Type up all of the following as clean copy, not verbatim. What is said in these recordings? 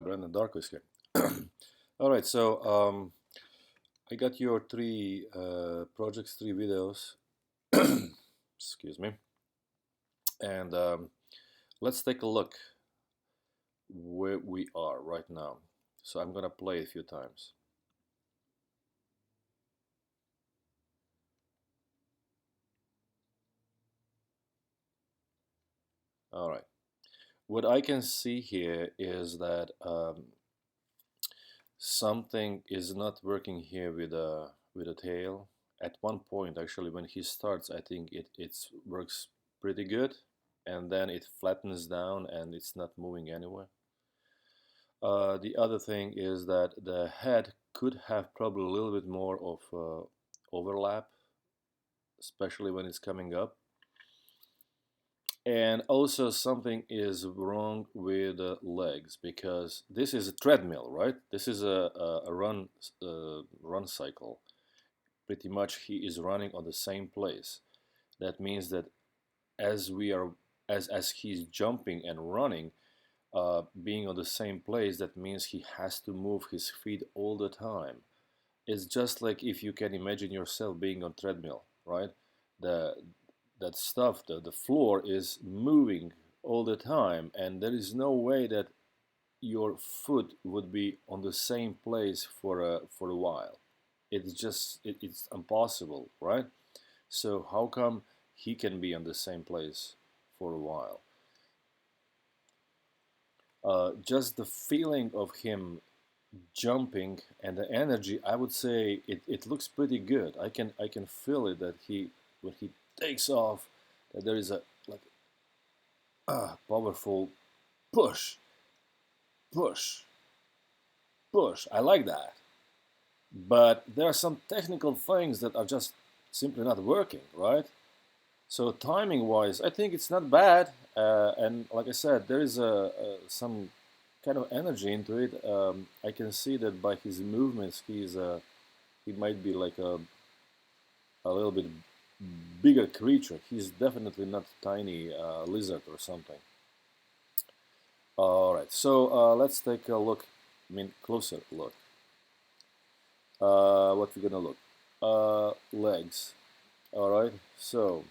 Brandon Darko is here. All right, so I got your three projects, three videos. Excuse me, and let's take a look where we are right now. So I'm gonna play a few times. All right. What I can see here is that something is not working here with a tail. At one point, actually, when he starts, I think it works pretty good, and then it flattens down and it's not moving anywhere. The other thing is that the head could have probably a little bit more of overlap, especially when it's coming up. And also something is wrong with the legs because this is a treadmill, right? This is a run cycle. Pretty much he is running on the same place. That means that as we are as he's jumping and running, being on the same place, that means he has to move his feet all the time. It's just like if you can imagine yourself being on treadmill, right? The that stuff, the floor is moving all the time, and there is no way that your foot would be on the same place for a while. It's impossible, right? So how come he can be on the same place for a while? Just the feeling of him jumping and the energy, I would say it looks pretty good. I can feel it that he when he takes off, that there is a like powerful push, push, push. I like that. But there are some technical things that are just simply not working, right? So timing wise, I think it's not bad. And like I said, there is some kind of energy into it. I can see that by his movements, he might be like a little bit bigger creature. He's definitely not tiny lizard or something. All right, so let's take a look. I mean, closer look. What we're gonna look? Legs. All right. So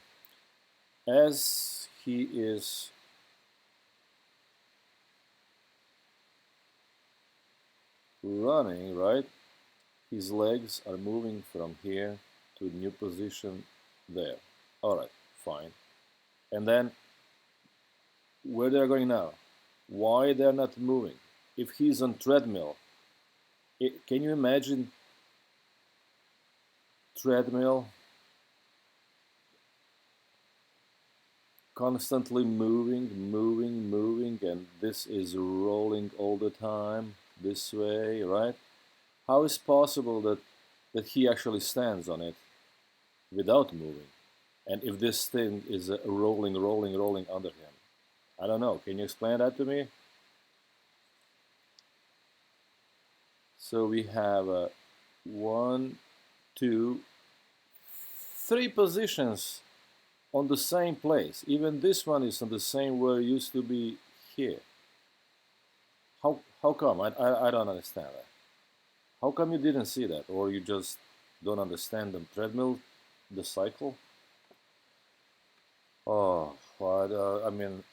as he is running, right, his legs are moving from here to a new position there. All right, fine. And then where they're going now? Why they're not moving? If he's on treadmill, can you imagine treadmill constantly moving, and this is rolling all the time this way, right? How is possible that he actually stands on it without moving? And if this thing is rolling under him, I don't know. Can you explain that to me? So we have one, two, three positions on the same place. Even this one is on the same where it used to be here. How come? I don't understand that. How come you didn't see that? Or you just don't understand the treadmill, the cycle? Oh, but I mean,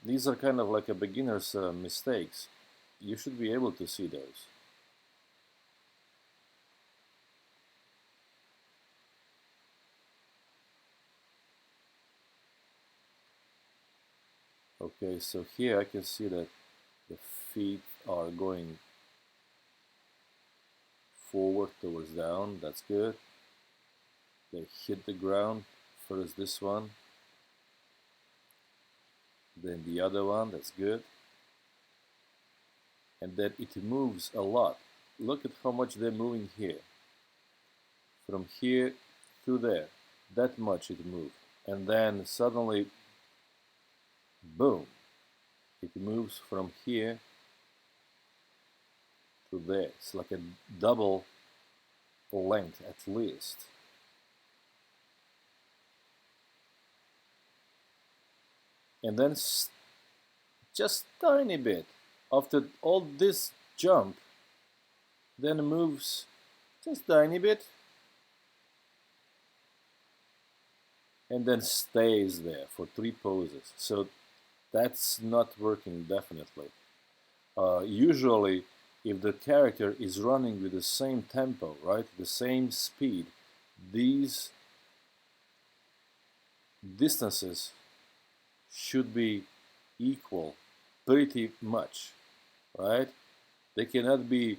these are kind of like a beginner's mistakes. You should be able to see those. Okay, so here I can see that the feet are going forward towards down. That's good. They hit the ground. First this one, then the other one. That's good. And then it moves a lot. Look at how much they're moving here. From here to there. That much it moved. And then suddenly, boom, it moves from here to there. It's like a double length at least. And then just tiny bit. After all this jump, then moves just tiny bit and then stays there for 3 poses. So that's not working definitely. Usually, if the character is running with the same tempo, right, the same speed, these distances should be equal pretty much, right? They cannot be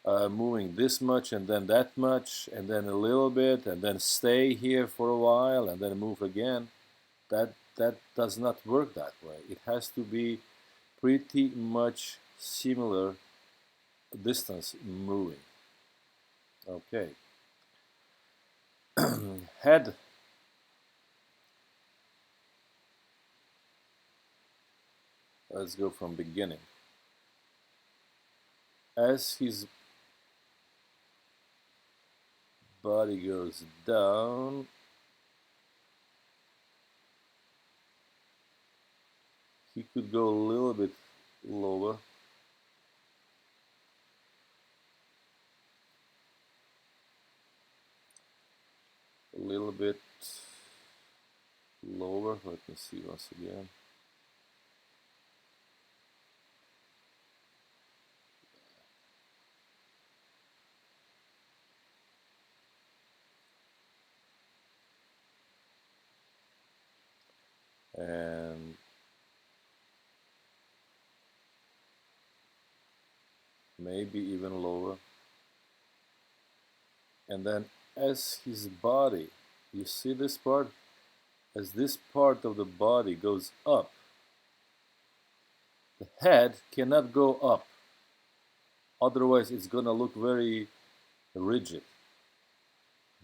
moving this much and then that much and then a little bit and then stay here for a while and then move again. That does not work that way. It has to be pretty much similar distance moving. Okay. Head. Let's go from beginning. As his body goes down, he could go a little bit lower. A little bit lower. Let me see once again. And maybe even lower. And then as his body, you see this part? As this part of the body goes up, the head cannot go up. Otherwise, it's going to look very rigid.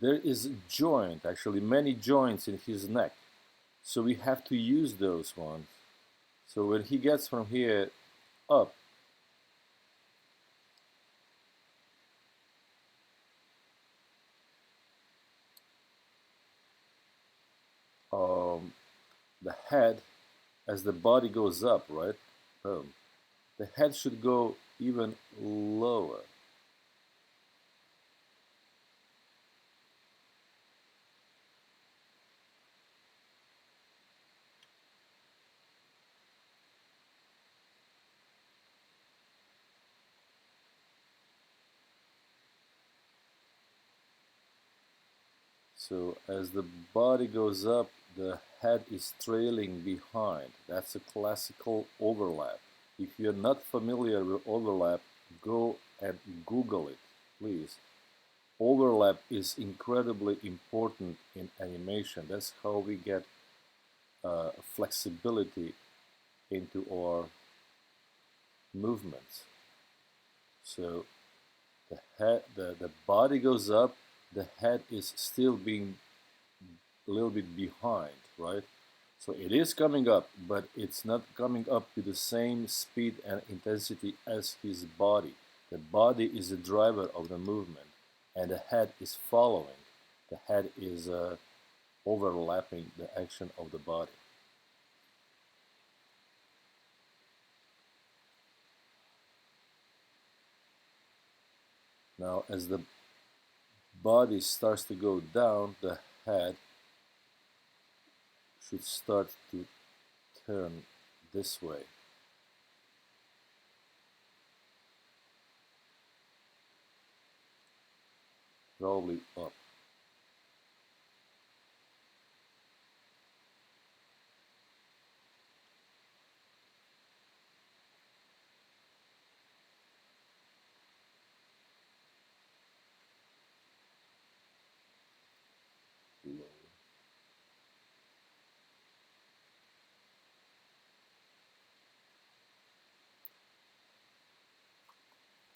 There is a joint, actually many joints in his neck. So we have to use those ones. So when he gets from here up, the head, as the body goes up, right? The head should go even lower. So as the body goes up, the head is trailing behind. That's a classical overlap. If you're not familiar with overlap, go and Google it, please. Overlap is incredibly important in animation. That's how we get flexibility into our movements. So the body goes up, the head is still being a little bit behind, right? So it is coming up, but it's not coming up with the same speed and intensity as his body. The body is the driver of the movement, and the head is following. The head is overlapping the action of the body. Now, as the body starts to go down, the head should start to turn this way. Probably up. Lower.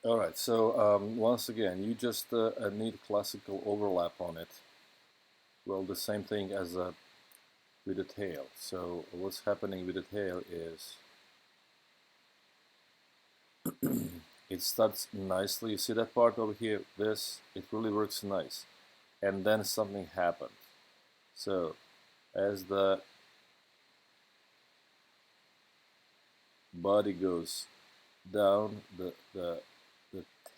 All right, so once again, you just need classical overlap on it. Well, the same thing as with the tail. So what's happening with the tail is it starts nicely. You see that part over here? It really works nice. And then something happens. So as the body goes down, the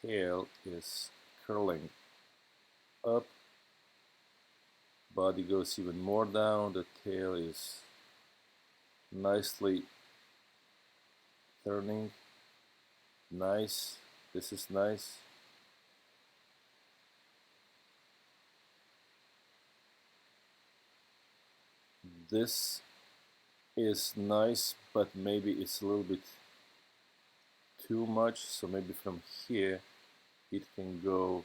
tail is curling up, body goes even more down, the tail is nicely turning. Nice, this is nice. This is nice, but maybe it's a little bit too much, so maybe from here it can go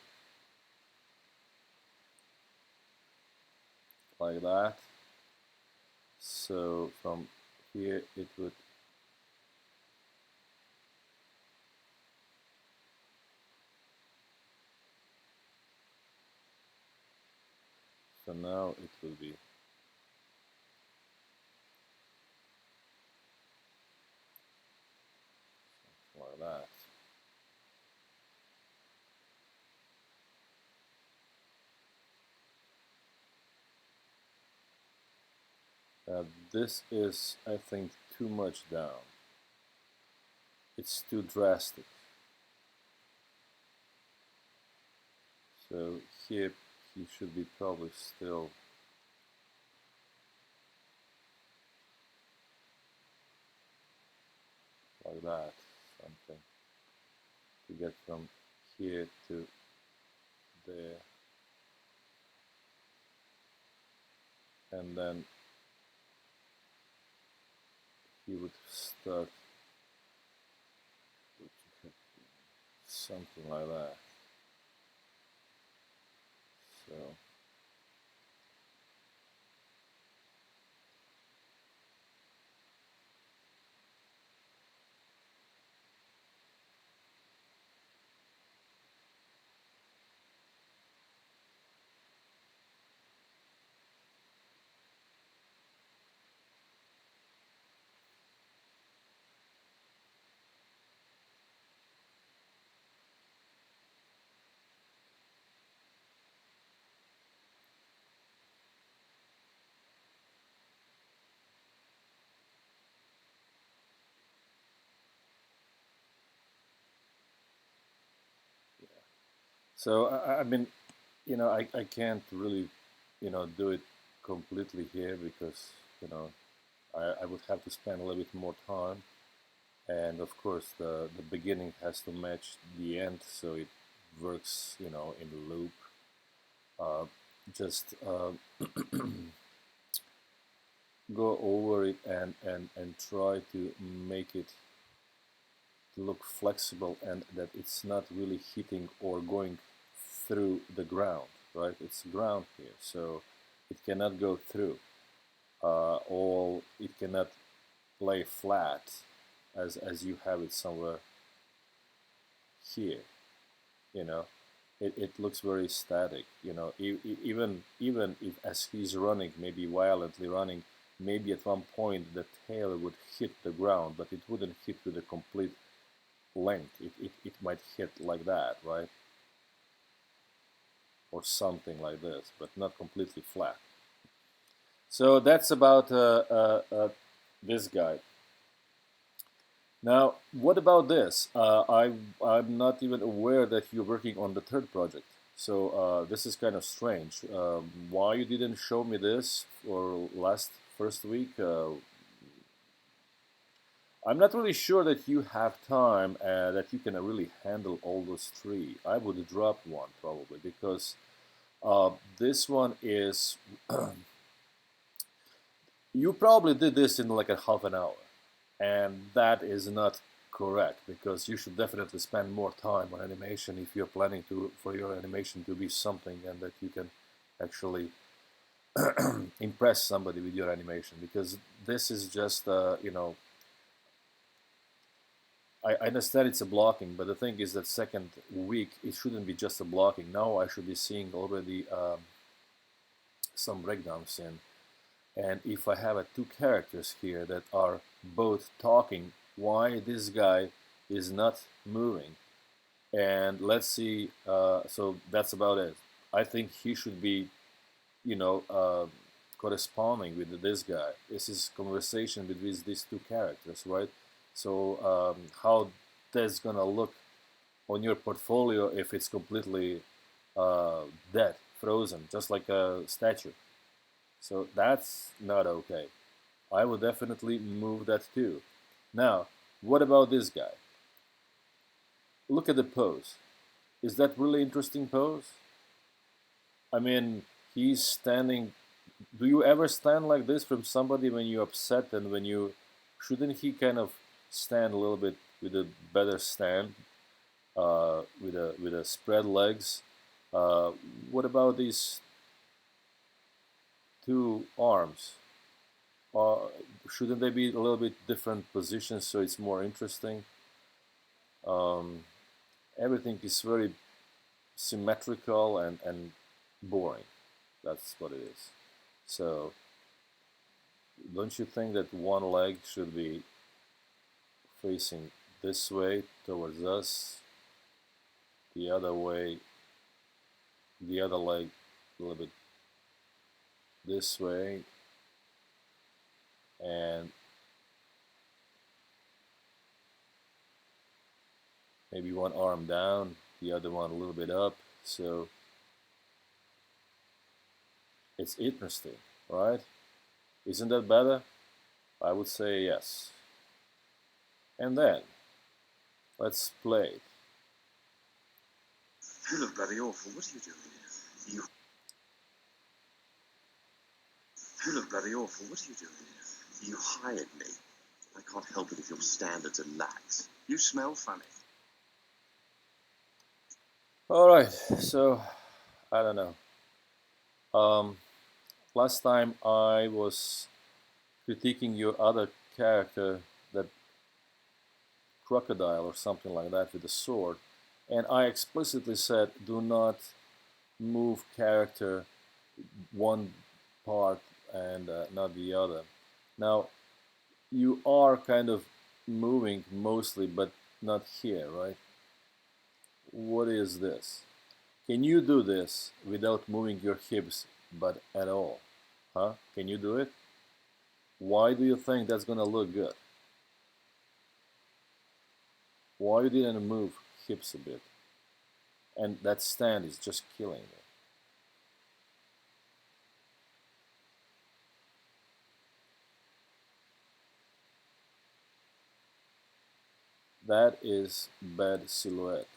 like that. So from here it would, so now it will be like that. This is, I think, too much down. It's too drastic. So here he should be probably still like that, something to get from here to there, and then he would start with something like that. So so I mean, I can't really, do it completely here because, I would have to spend a little bit more time. And of course, the beginning has to match the end so it works, in a loop. Uh, just go over it and try to make it look flexible and that it's not really hitting or going through the ground, right? It's ground here, so it cannot go through. Or it cannot lay flat as you have it somewhere here, you know. It looks very static, even if as he's running, maybe violently running, maybe at one point the tail would hit the ground, but it wouldn't hit with a complete length. It might hit like that, right? Or something like this, but not completely flat. So that's about this guy. Now, what about this? I'm not even aware that you're working on the third project. So this is kind of strange. Why you didn't show me this for last first week? I'm not really sure that you have time that you can really handle all those three. I would drop one probably because this one is you probably did this in like a half an hour, and that is not correct because you should definitely spend more time on animation if you're planning to for your animation to be something and that you can actually impress somebody with your animation, because this is just I understand it's a blocking, but the thing is that second week it shouldn't be just a blocking. Now I should be seeing already some breakdowns in. And if I have two characters here that are both talking, why this guy is not moving? And let's see. So that's about it. I think he should be, you know, uh, corresponding with this guy. This is conversation between these two characters, right? So how? that's gonna look on your portfolio if it's completely dead, frozen, just like a statue. So that's not okay. I would definitely move that too. Now, what about this guy? Look at the pose. Is that really interesting pose? I mean, he's standing. Do you ever stand like this from somebody when you're upset and when you shouldn't he kind of stand a little bit with a better stand, with a spread legs? Uh, what about these two arms? Uh, shouldn't they be a little bit different positions so it's more interesting? Um, Everything is very symmetrical and boring. That's what it is. So don't you think that one leg should be facing this way towards us, the other way, the other leg a little bit this way, and maybe one arm down, the other one a little bit up. So it's interesting, right? Isn't that better? I would say yes. And then let's play it. You look bloody awful. What are you doing here? You look bloody awful. What are you doing here? You hired me. I can't help it if your standards are lax. You smell funny. All right, so I don't know. Um, Last time I was critiquing your other character, that crocodile or something like that with a sword, and I explicitly said do not move character one part and not the other. Now you are kind of moving mostly, but not here, right? What is this? Can you do this without moving your hips, but at all? Huh? Can you do it? Why do you think that's gonna look good? Why you didn't move hips a bit? And that stand is just killing me. That is bad silhouette.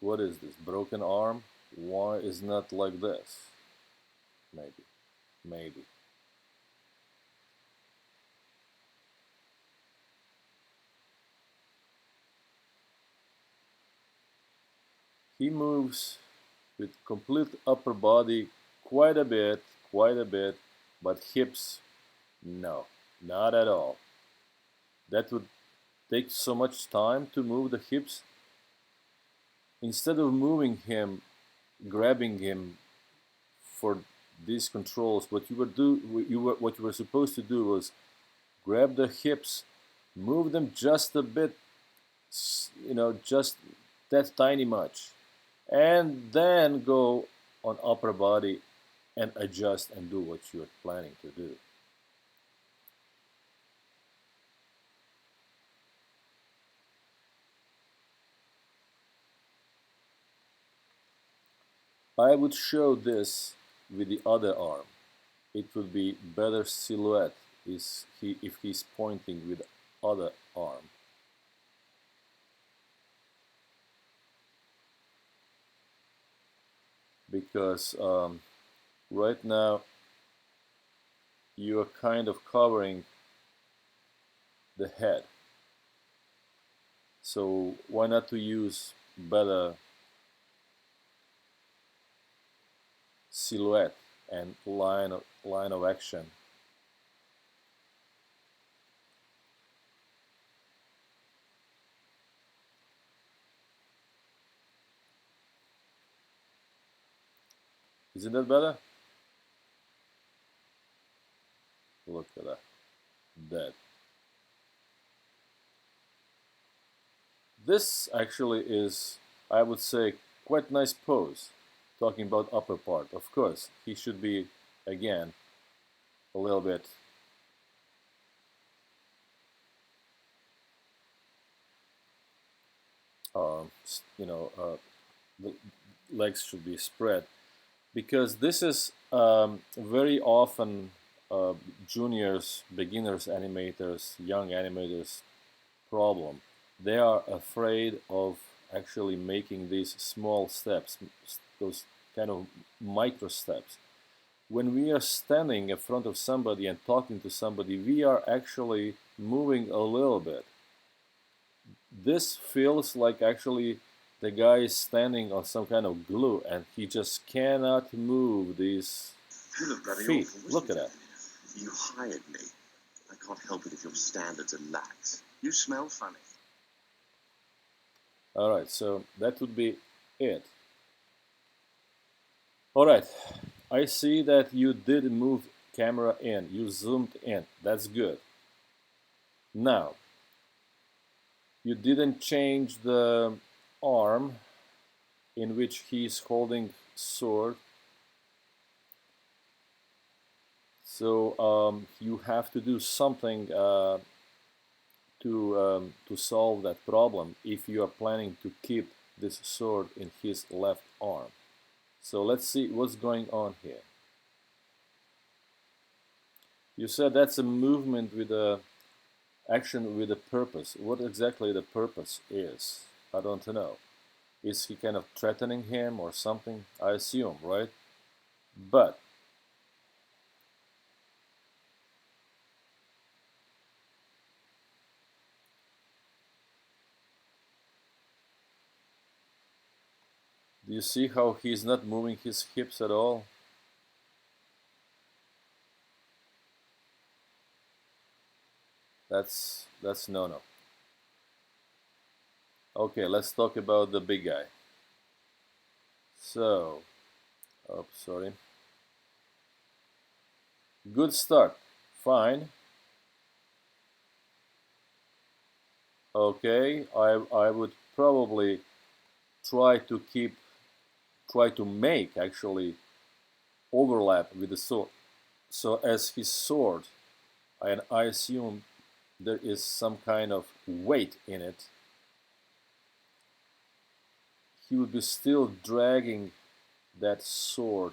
What is this? Broken arm? Why is not like this? Maybe. Maybe. He moves with complete upper body quite a bit, but hips, no, not at all. That would take so much time to move the hips. Instead of moving him, grabbing him for these controls, what you were supposed to do was grab the hips, move them just a bit, just that tiny much, and then go on upper body and adjust and do what you're planning to do. I would show this with the other arm. It would be better silhouette if he's pointing with other arm. Because right now you are kind of covering the head. So why not to use better silhouette and line of action? Isn't that better? Look at that. Dead. This actually is, I would say, quite nice pose. Talking about upper part, of course, he should be again a little bit the legs should be spread, because this is very often juniors, beginners, animators, young animators problem. They are afraid of actually making these small steps, those kind of micro steps. When we are standing in front of somebody and talking to somebody, we are actually moving a little bit. This feels like actually the guy is standing on some kind of glue and he just cannot move these You look bloody feet. awful. What Look are at you that. doing here? You hired me. I can't help it if your standards are lax. You smell funny. All right, so that would be it. All right, I see that you did move camera in. You zoomed in. That's good. Now, you didn't change the arm in which he's holding sword. So you have to do something to solve that problem if you are planning to keep this sword in his left arm. So let's see what's going on here. You said that's a movement with a action with a purpose. What exactly the purpose is? I don't know. Is he kind of threatening him or something? I assume, right? But do you see how he's not moving his hips at all? That's no. Okay, let's talk about the big guy. So, oh, sorry. Good start. Fine. Okay, I would probably try to make actually overlap with the sword. So as his sword, and I assume there is some kind of weight in it, he would be still dragging that sword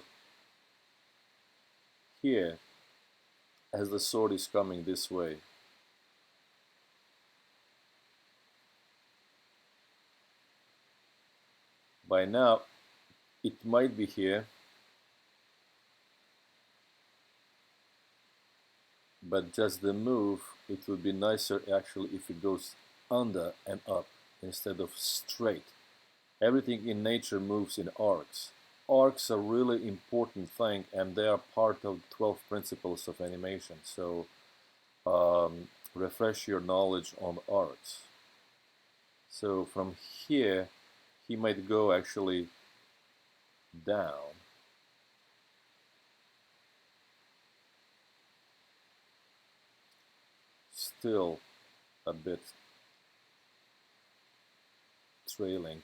here as the sword is coming this way. By now, it might be here, but just the move, it would be nicer actually if it goes under and up instead of straight. Everything in nature moves in arcs. Arcs are really important thing, and they are part of 12 principles of animation. So refresh your knowledge on arcs. So from here, he might go actually down. Still a bit trailing,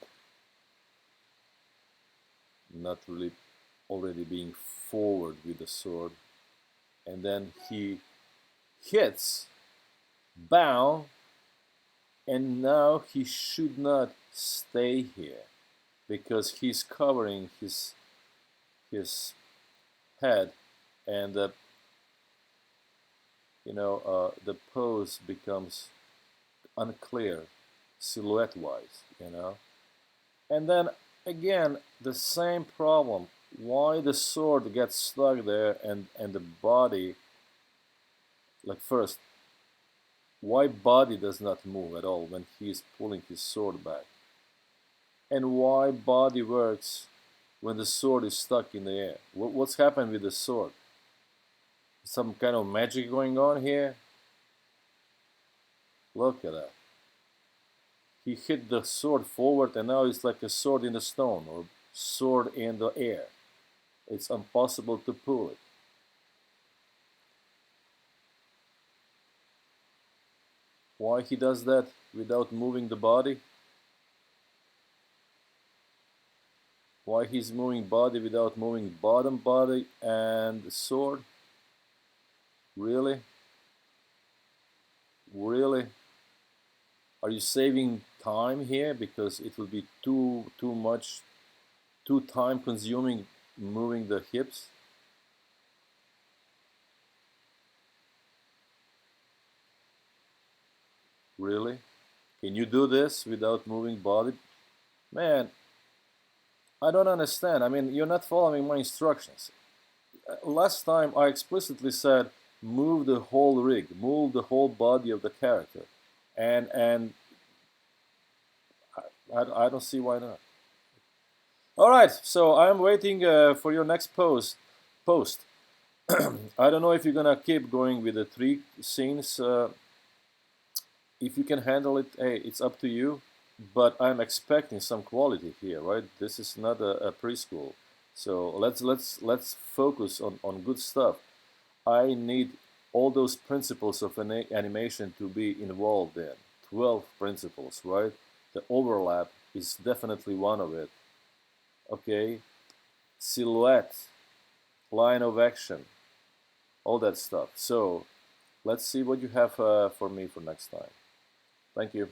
not really already being forward with the sword. And then he hits, bow, and now he should not stay here because he's covering his head, and the pose becomes unclear silhouette wise, and then again the same problem. Why the sword gets stuck there, and the body, like, first, why body does not move at all when he's pulling his sword back, and why body works when the sword is stuck in the air? What's happened with the sword? Some kind of magic going on here? Look at that. He hit the sword forward, and now it's like a sword in the stone or sword in the air. It's impossible to pull it. Why he does that without moving the body? Why he's moving body without moving bottom body and the sword? Really? Really? Are you saving time here because it will be too much, too time consuming moving the hips. Really? Can you do this without moving body? Man, I don't understand. I mean, you're not following my instructions. Last time I explicitly said move the whole rig, move the whole body of the character, and I don't see why not. All right, so I'm waiting for your next Post. I don't know if you're gonna keep going with the 3 scenes. If you can handle it, hey, it's up to you. But I'm expecting some quality here, right? This is not a preschool, so let's focus on good stuff. I need all those principles of animation to be involved in. 12 principles, right? The overlap is definitely one of it. Okay, silhouette, line of action, all that stuff. So let's see what you have for me for next time. Thank you.